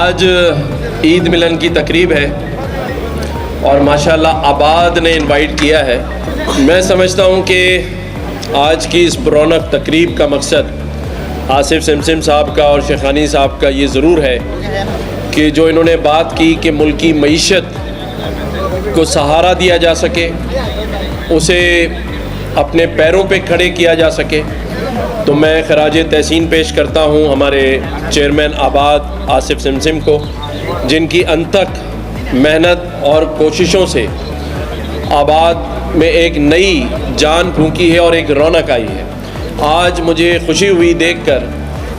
आज ईद मिलन की तकरीब है और माशाल्लाह आबाद ने इनवाइट किया है। मैं समझता हूँ कि आज की इस रौनक तकरीब का मकसद आसिफ सिमसिम साहब का और शेखानी साहब का ये ज़रूर है कि जो इन्होंने बात की कि मुल्की मईशत को सहारा दिया जा सके, उसे अपने पैरों पे खड़े किया जा सके। तो मैं खराज तहसीन पेश करता हूँ हमारे चेयरमैन आबाद आसिफ सिमसिम को, जिनकी अनथक मेहनत और कोशिशों से आबाद में एक नई जान फूंकी है और एक रौनक आई है। आज मुझे खुशी हुई देखकर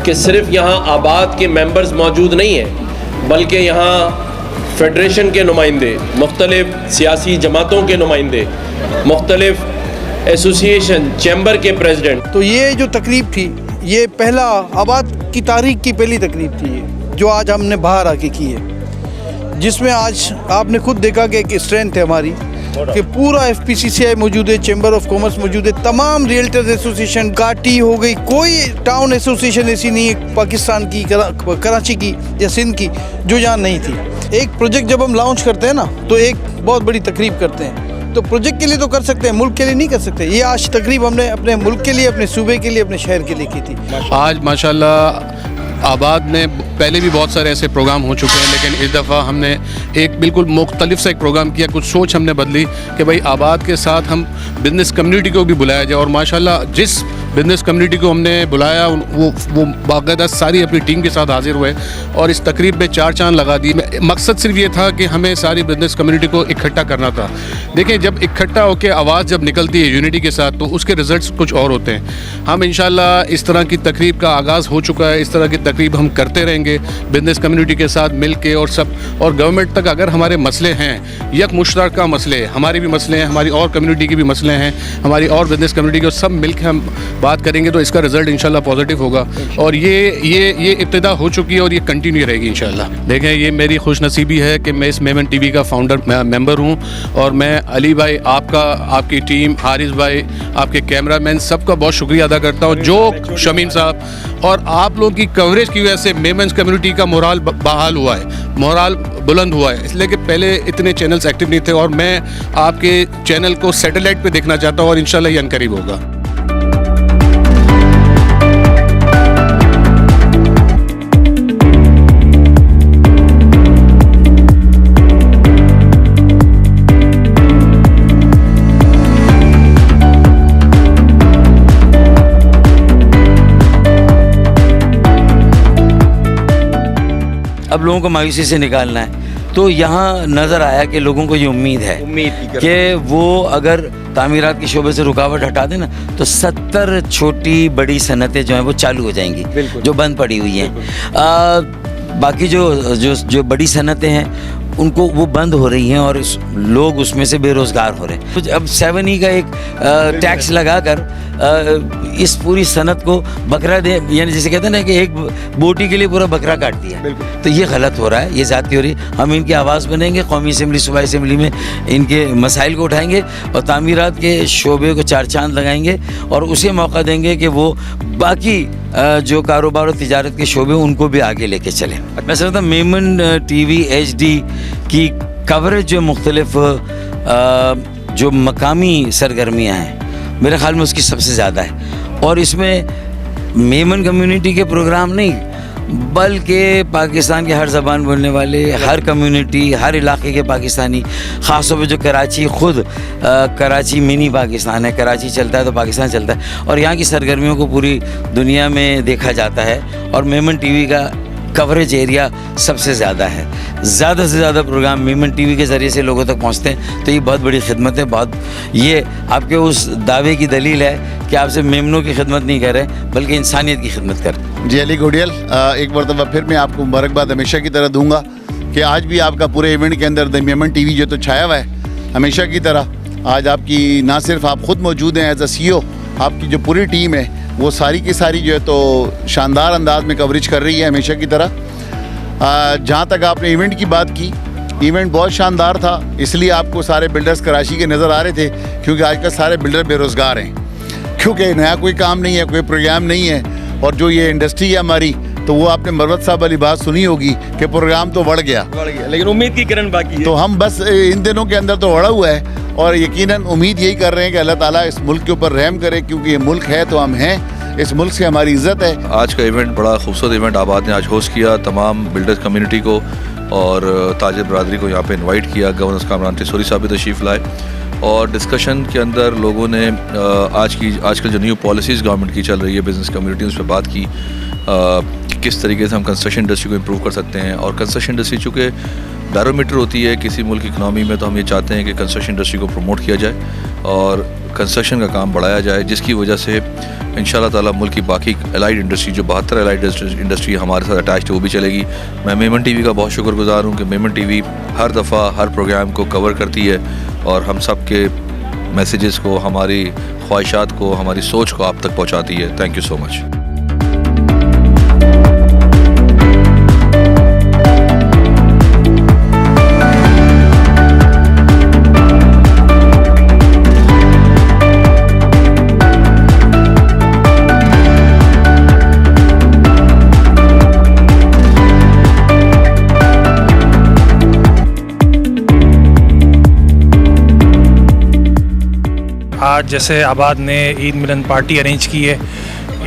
कि सिर्फ यहाँ आबाद के मेंबर्स मौजूद नहीं हैं, बल्कि यहाँ फेडरेशन के नुमाइंदे, मुख्तलिफ सियासी जमातों के नुमाइंदे, मुख्तलिफ एसोसिएशन चैम्बर के प्रेसिडेंट। तो ये जो तकरीब थी, ये पहला आबाद की तारीख की पहली तकरीब थी ये, जो आज हमने बाहर आके की है, जिसमें आज आपने खुद देखा कि एक स्ट्रेंथ है हमारी कि पूरा FPCCI मौजूद है, चैम्बर ऑफ कॉमर्स मौजूद है, तमाम रियल्टर्स एसोसिएशन, गाटी हो गई, कोई टाउन एसोसिएशन ऐसी नहीं है पाकिस्तान की, कराची की या सिंध की, जो यहाँ नहीं थी। एक प्रोजेक्ट जब हम लॉन्च करते हैं ना, तो एक बहुत बड़ी तकरीब करते हैं। तो प्रोजेक्ट के लिए तो कर सकते हैं, मुल्क के लिए नहीं कर सकते। ये आज तकरीब हमने अपने मुल्क के लिए, अपने सूबे के लिए, अपने शहर के लिए की थी। आज माशाल्लाह आबाद में पहले भी बहुत सारे ऐसे प्रोग्राम हो चुके हैं, लेकिन इस दफ़ा हमने एक बिल्कुल मुख्तलिफ सा एक प्रोग्राम किया। कुछ सोच हमने बदली कि भाई आबाद के साथ हम बिज़नेस कम्युनिटी को भी बुलाया जाए, और माशाल्लाह जिस बिज़नेस कम्युनिटी को हमने बुलाया वो बाकायदा सारी अपनी टीम के साथ हाजिर हुए और इस तकरीब में चार चांद लगा दी। मकसद सिर्फ ये था कि हमें सारी बिज़नेस कम्युनिटी को इकट्ठा करना था। देखें, जब इकट्ठा होकर आवाज़ जब निकलती है यूनिटी के साथ, तो उसके रिज़ल्ट्स कुछ और होते हैं। हम इंशाल्लाह इस तरह की तकरीब का आगाज़ हो चुका है, इस तरह की तकरीब हम करते रहेंगे बिज़नेस कम्युनिटी के साथ मिल के, और गवर्नमेंट तक अगर हमारे मसले हैं, यक मुश्तरका मसले, हमारे भी मसले हैं, हमारी और कम्युनिटी के भी मसले हैं, हमारी और बिज़नेस कम्युनिटी के, सब मिल के हम बात करेंगे तो इसका रिज़ल्ट इंशाल्लाह पॉजिटिव होगा। और ये इब्तिदा हो चुकी है और ये कंटिन्यू रहेगी इंशाल्लाह। देखें, ये मेरी खुशनसीबी है कि मैं इस मेमन TV का फाउंडर मेंबर हूँ, और मैं अली भाई, आपका, आपकी टीम, हारिस भाई, आपके कैमरामैन, सबका बहुत शुक्रिया अदा करता हूँ, जो शमीम साहब, और आप लोगों की कवरेज की वजह से मेमन कम्युनिटी का मोराल बहाल हुआ है, मोराल बुलंद हुआ है। इसलिए कि पहले इतने चैनल्स एक्टिव नहीं थे, और मैं आपके चैनल को सैटेलाइट पे देखना चाहता हूँ, और इंशाल्लाह ये अनकरीब होगा। अब लोगों को मायूसी से निकालना है, तो यहाँ नज़र आया कि लोगों को ये उम्मीद है कि वो अगर तामीरात के शोबे से रुकावट हटा दें ना, तो 70 छोटी बड़ी सनतें जो हैं वो चालू हो जाएंगी, जो बंद पड़ी हुई हैं। बाकी जो बड़ी सनतें हैं उनको वो बंद हो रही हैं, और लोग उसमें से बेरोज़गार हो रहे हैं। अब 7E का एक टैक्स लगाकर इस पूरी सनत को बकरा दे, यानी जैसे कहते हैं ना कि एक बोटी के लिए पूरा बकरा काट दिया, तो ये गलत हो रहा है, ये ज़्यादती हो रही है। हम इनकी आवाज़ बनेंगे, कौमी असम्बली, सूबाई असम्बली में इनके मसाइल को उठाएंगे और तामीरात के शोबे को चार चांद लगाएंगे, और उसे मौका देंगे कि वो बाकी जो कारोबार और तिजारत के शोबे उनको भी आगे लेके चलें। मैं समझता हूँ मेमन TV HD की कवरेज जो मुख्तलिफ जो मकामी सरगर्मियाँ हैं, मेरे ख्याल में उसकी सबसे ज़्यादा है। और इसमें मेमन कम्युनिटी के प्रोग्राम नहीं, बल्कि पाकिस्तान के हर ज़बान बोलने वाले, हर कम्युनिटी, हर इलाके के पाकिस्तानी, ख़ास तौर पे जो कराची, ख़ुद कराची मिनी पाकिस्तान है, कराची चलता है तो पाकिस्तान चलता है, और यहाँ की सरगर्मियों को पूरी दुनिया में देखा जाता है, और मेमन TV का कवरेज एरिया सबसे ज़्यादा है। ज़्यादा से ज़्यादा प्रोग्राम मेमन TV के ज़रिए से लोगों तक पहुँचते हैं, तो ये बहुत बड़ी खिदमत है। बहुत ये आपके उस दावे की दलील है कि आप सिर्फ मेमनों की खिदमत नहीं कर रहे, बल्कि इंसानियत की खिदमत कर रहे हैं। जी अली गोडियल, एक मरतबा फिर मैं आपको मुबारकबाद हमेशा की तरह दूंगा कि आज भी आपका पूरे इवेंट के अंदर द मेमन TV जो तो छाया हुआ है हमेशा की तरह। आज आपकी ना सिर्फ आप ख़ुद मौजूद हैं एज अ CEO, आपकी जो पूरी टीम है वो सारी की सारी जो है तो शानदार अंदाज में कवरेज कर रही है हमेशा की तरह। जहाँ तक आपने इवेंट की बात की, इवेंट बहुत शानदार था, इसलिए आपको सारे बिल्डर्स कराची के नज़र आ रहे थे, क्योंकि आजकल सारे बिल्डर बेरोज़गार हैं, क्योंकि नया कोई काम नहीं है, कोई प्रोग्राम नहीं है, और जो ये इंडस्ट्री है हमारी तो वो आपने मरवत साहब वाली बात सुनी होगी कि प्रोग्राम तो बढ़ गया, लेकिन उम्मीद की किरण बाकी है। तो हम बस इन दिनों के अंदर तो बढ़ा हुआ है और यकीनन उम्मीद यही कर रहे हैं कि अल्लाह ताला इस मुल्क के ऊपर रहम करे, क्योंकि ये मुल्क है तो हम हैं, इस मुल्क से हमारी इज़्ज़त है। आज का इवेंट बड़ा खूबसूरत इवेंट आबाद ने आज होस्ट किया। तमाम बिल्डर्स कम्युनिटी को और ताजिर बरादरी को यहाँ पे इनवाइट किया। गवर्नर कामरान टिसोरी साहब भी तशरीफ़ लाए और डिस्कशन के अंदर लोगों ने आजकल जो न्यू पॉलिसीज़ गवर्नमेंट की चल रही है बिज़नेस कम्युनिटी, उस पर बात की कि किस तरीके से हम कंस्ट्रक्शन इंडस्ट्री को इम्प्रूव कर सकते हैं। और कंस्ट्रक्शन इंडस्ट्री चूँकि बैरोमीटर होती है किसी मुल्क की इकनॉमी में, तो हम ये चाहते हैं कि कंस्ट्रक्शन इंडस्ट्री को प्रमोट किया जाए और कंस्ट्रक्शन का काम बढ़ाया जाए, जिसकी वजह से इंशाल्लाह ताला मुल्क की बाकी एलाइड इंडस्ट्री जो 72 एलाइड इंडस्ट्री हमारे साथ अटैच्ड है वो भी चलेगी। मैं मेमन टीवी का बहुत शुक्रगुजार हूँ कि मेमन टीवी हर दफ़ा हर प्रोग्राम को कवर करती है और हम सब के मैसेजेस को, हमारी ख्वाहिशात को, हमारी सोच को आप तक पहुँचाती है। Thank you so much. आज जैसे आबाद ने ईद मिलन पार्टी अरेंज की है,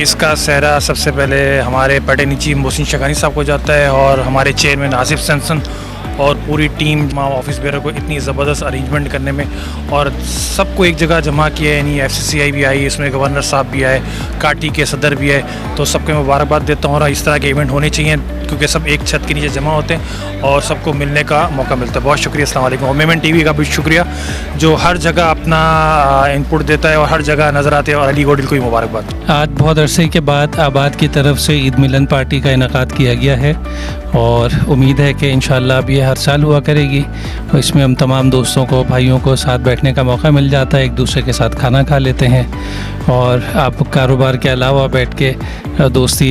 इसका सहरा सबसे पहले हमारे पटेनी चीफ मोहसिन शकानी साहब को जाता है और हमारे चेयरमैन आसिफ सैमसन और पूरी टीम तमाम ऑफिस बेयर को इतनी ज़बरदस्त अरेंजमेंट करने में और सबको एक जगह जमा किया है। यानी FCCI भी आई, इसमें गवर्नर साहब भी आए, काटी के सदर भी आए, तो सबको मुबारकबाद देता हूँ। और इस तरह के इवेंट होने चाहिए क्योंकि सब एक छत के नीचे जमा होते हैं और सबको मिलने का मौका मिलता है। बहुत शुक्रिया, अस्सलाम वालेकुम। और मेमन टीवी का भी शुक्रिया जो हर जगह अपना इनपुट देता है और हर जगह नज़र आते हैं, और अली गोडिल को भी मुबारकबाद। आज बहुत अरसे के बाद आबाद की तरफ से ईद मिलन पार्टी का इनेकाद किया गया है और उम्मीद है कि इंशाअल्लाह अब ये हर साल हुआ करेगी। और इसमें हम तमाम दोस्तों को, भाइयों को साथ बैठने का मौका मिल जाता है, एक दूसरे के साथ खाना खा लेते हैं और आप कारोबार के अलावा बैठ के दोस्त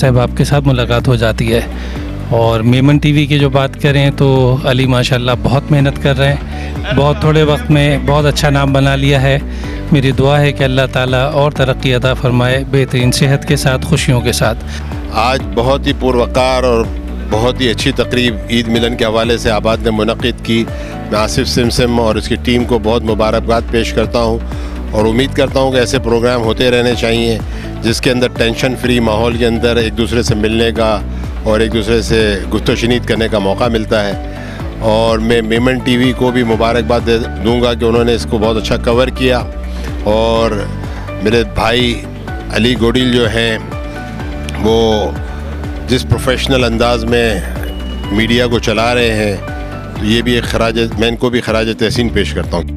अहबाब के साथ मुलाकात हो जाती है। और मेमन टीवी की जो बात करें तो अली माशाल्लाह बहुत मेहनत कर रहे हैं, बहुत थोड़े वक्त में बहुत अच्छा नाम बना लिया है। मेरी दुआ है कि अल्लाह ताला और तरक्की अता फरमाए, बेहतरीन सेहत के साथ, खुशियों के साथ। आज बहुत ही पुरवकार और बहुत ही अच्छी तकरीब ईद मिलन के हवाले से आबाद ने मुनक़िद की। मैं आसिफ सिमसिम और उसकी टीम को बहुत मुबारकबाद पेश करता हूँ और उम्मीद करता हूँ कि ऐसे प्रोग्राम होते रहने चाहिए जिसके अंदर टेंशन फ्री माहौल के अंदर एक दूसरे से मिलने का और एक दूसरे से गुफ्तगू करने का मौका मिलता है। और मैं मेमन टीवी को भी मुबारकबाद दूंगा कि उन्होंने इसको बहुत अच्छा कवर किया। और मेरे भाई अली गोडिल जो हैं वो जिस प्रोफेशनल अंदाज में मीडिया को चला रहे हैं, तो ये भी एक मैं इनको भी खराज तहसीन पेश करता हूँ।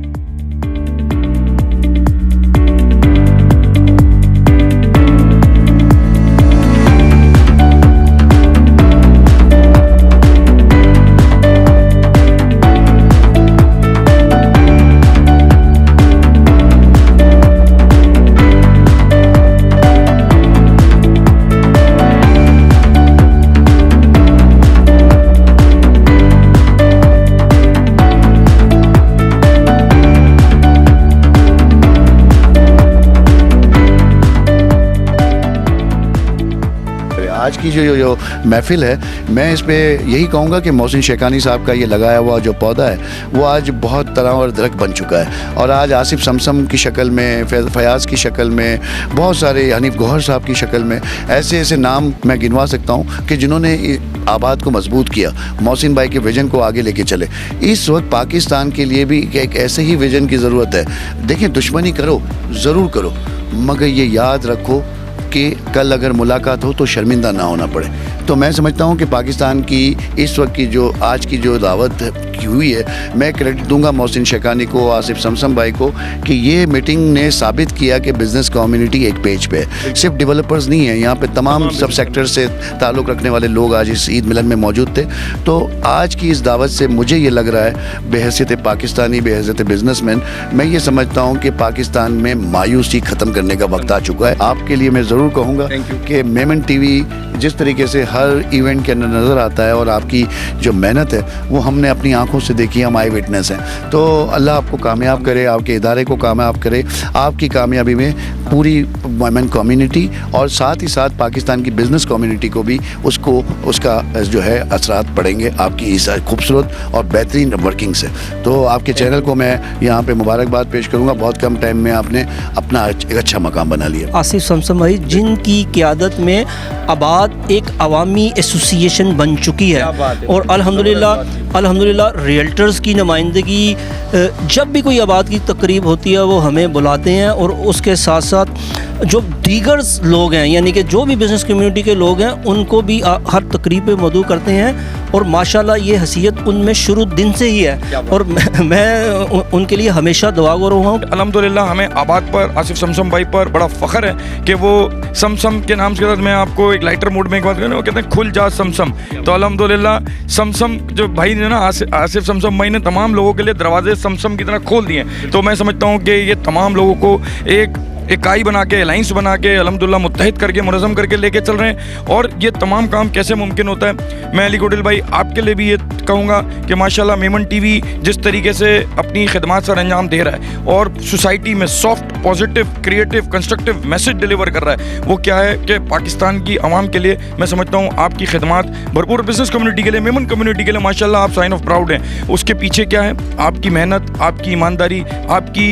आज की जो महफिल है, मैं इस पे यही कहूँगा कि मोहसिन शेखानी साहब का ये लगाया हुआ जो पौधा है वो आज बहुत तनावर दरख्त बन चुका है। और आज आसिफ समसम की शक्ल में, फयाज़ की शक्ल में, बहुत सारे हनीफ गौहर साहब की शक्ल में ऐसे ऐसे नाम मैं गिनवा सकता हूँ कि जिन्होंने आबाद को मजबूत किया, मोहसिन भाई के विजन को आगे लेके चले। इस वक्त पाकिस्तान के लिए भी एक ऐसे ही विजन की ज़रूरत है। देखिए, दुश्मनी करो, ज़रूर करो, मगर ये याद रखो कि कल अगर मुलाकात हो तो शर्मिंदा ना होना पड़े। तो मैं समझता हूँ कि पाकिस्तान की इस वक्त की जो आज की जो दावत की हुई है, मैं क्रेडिट दूंगा मोहसिन शेखानी को, आसिफ समसम भाई को, कि ये मीटिंग ने साबित किया कि बिज़नेस कम्युनिटी एक पेज पे है। सिर्फ डेवलपर्स नहीं है, यहाँ पे तमाम सब सेक्टर से ताल्लुक़ रखने वाले लोग आज इस ईद मिलन में मौजूद थे। तो आज की इस दावत से मुझे ये लग रहा है, बेहैसियत पाकिस्तानी, बेहैसियत बिजनेसमैन, मैं ये समझता हूँ कि पाकिस्तान में मायूसी ख़त्म करने का वक्त आ चुका है। आपके लिए मैं ज़रूर कहूँगा कि मेमन टीवी जिस तरीके से हर इवेंट के अंदर नज़र आता है और आपकी जो मेहनत है वो हमने अपनी आंखों से देखी, हम आई विटनेस हैं। तो अल्लाह आपको कामयाब करे, आपके इदारे को कामयाब करे, आपकी कामयाबी में पूरी मेमन कम्युनिटी और साथ ही साथ पाकिस्तान की बिज़नेस कम्युनिटी को भी उसका जो है असरात पड़ेंगे आपकी इस खूबसूरत और बेहतरीन वर्किंग से। तो आपके चैनल को मैं यहाँ पे मुबारकबाद पेश करूँगा, बहुत कम टाइम में आपने अपना एक अच्छा मकाम बना लिया। आसिफ समसम भाई जिनकी क़यादत में आबाद एक अवामी एसोसिएशन बन चुकी है और अल्हम्दुलिल्लाह रियल्टर्स की नुमाइंदगी जब भी कोई आबाद की तकरीब होती है वो हमें बुलाते हैं और उसके साथ साथ जो दीगर लोग हैं यानी कि जो भी बिज़नेस कम्युनिटी के लोग हैं उनको भी हर तकरीब पे मदऊ करते हैं और माशाल्लाह ये हैसियत उनमें शुरू दिन से ही है और मैं उनके लिए हमेशा दुआ कर रहा हूँ। अल्हम्दुलिल्लाह हमें आबाद पर आसिफ समसम भाई पर बड़ा फ़ख्र है कि वो समसम के नाम से मैं आपको एक लाइटर मूड में एक बात करूँ, वो कहते हैं खुल जा समसम। तो अल्हम्दुलिल्लाह समसम जो भाई ने ना आसिफ समसम भाई ने तमाम लोगों के लिए दरवाजे समसम की तरह खोल दिए। तो मैं समझता हूँ कि ये तमाम लोगों को एक इकाई बना के अलाइंस बना के अल्हम्दुलिल्लाह मुत्तहिद करके मुनज़्ज़म करके लेके चल रहे हैं। और ये तमाम काम कैसे मुमकिन होता है, मैं अली गोडिल भाई आपके लिए भी ये कहूँगा कि माशाल्लाह मेमन टीवी जिस तरीके से अपनी खिदमात सर अंजाम दे रहा है और सोसाइटी में soft positive creative constructive message deliver कर रहा है, वो क्या है कि पाकिस्तान की आवाम के लिए मैं समझता हूँ आपकी खिदमात भरपूर बिज़नेस कम्युनिटी के लिए, मेमन कम्युनिटी के लिए माशाल्लाह आप साइन ऑफ प्राउड हैं। उसके पीछे क्या है, आपकी मेहनत, आपकी ईमानदारी, आपकी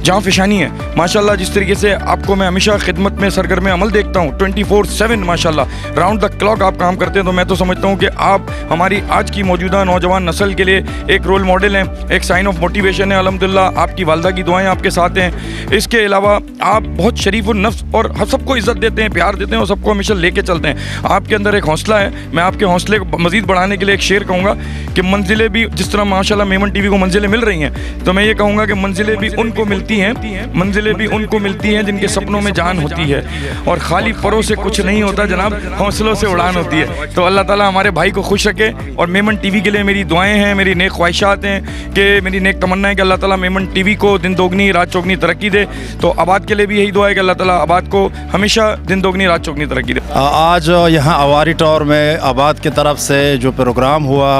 जाँ फिशानी है माशाल्लाह। जिस तरीके से आपको मैं हमेशा खिदमत में सरगर्म अमल देखता हूँ 24/7 माशाल्लाह राउंड द क्लॉक आप काम करते हैं। तो मैं तो समझता हूँ कि आप हमारी आज की मौजूदा नौजवान नस्ल के लिए एक रोल मॉडल हैं, एक साइन ऑफ मोटिवेशन है। अल्हम्दुलिल्लाह आपकी वालदा की दुआएं आपके साथ हैं। इसके अलावा आप बहुत शरीफ और नफ्स और सबको इज़्ज़त देते हैं, प्यार देते हैं और सबको हमेशा लेके चलते हैं। आपके अंदर एक हौसला है। मैं आपके हौसले को मज़ीद बढ़ाने के लिए एक शेर कहूँगा कि मंजिलें भी जिस तरह माशाल्लाह मेमन टीवी को मंजिलें मिल रही हैं, तो मैं ये कहूँगा कि मंजिलें भी उनको मिलती हैं, मंजिलें भी उनको मिलती हैं जिनके सपनों में जान होती है और खाली परों से कुछ नहीं होता जनाब, हौसलों से उड़ान होती है। तो अल्लाह ताला हमारे भाई को खुश रखे और मेमन टीवी के लिए मेरी दुआएं हैं, मेरी नेक ख्वाहिशात हैं कि मेरी नेक तमन्ना है कि अल्लाह ताला मेमन टीवी को दिन दोगनी रात चौगनी तरक्की दे। तो आबाद के लिए भी यही दुआ है कि अल्लाह ताला आबाद को हमेशा दिन दोगनी रात चौगनी तरक्की दे। आज यहाँ अवारी टॉर में आबाद की तरफ से जो प्रोग्राम हुआ,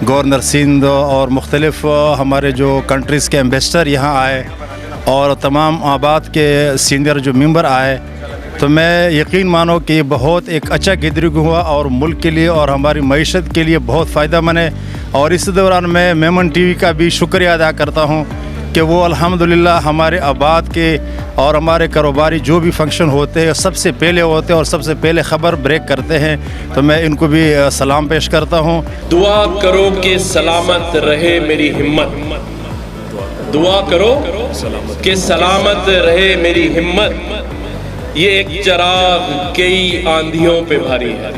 गवर्नर सिंध और मुख्तलिफ हमारे जो कंट्रीज़ के एम्बेसडर यहाँ आए और तमाम आबाद के सीनियर जो मेंबर आए, तो मैं यकीन मानो कि बहुत एक अच्छा गैदरिंग हुआ और मुल्क के लिए और हमारी मईशत के लिए बहुत फ़ायदा बने। और इस दौरान मैं मेमन टीवी का भी शुक्रिया अदा करता हूँ कि वो अल्हम्दुलिल्लाह हमारे आबाद के और हमारे कारोबारी जो भी फंक्शन होते हैं सबसे पहले होते हैं और सबसे पहले ख़बर ब्रेक करते हैं। तो मैं इनको भी सलाम पेश करता हूँ। दुआ करो कि सलामत रहे मेरी हिम्मत, दुआ करो कि सलामत रहे मेरी हिम्मत, ये एक चराग कई आंधियों पे भारी है।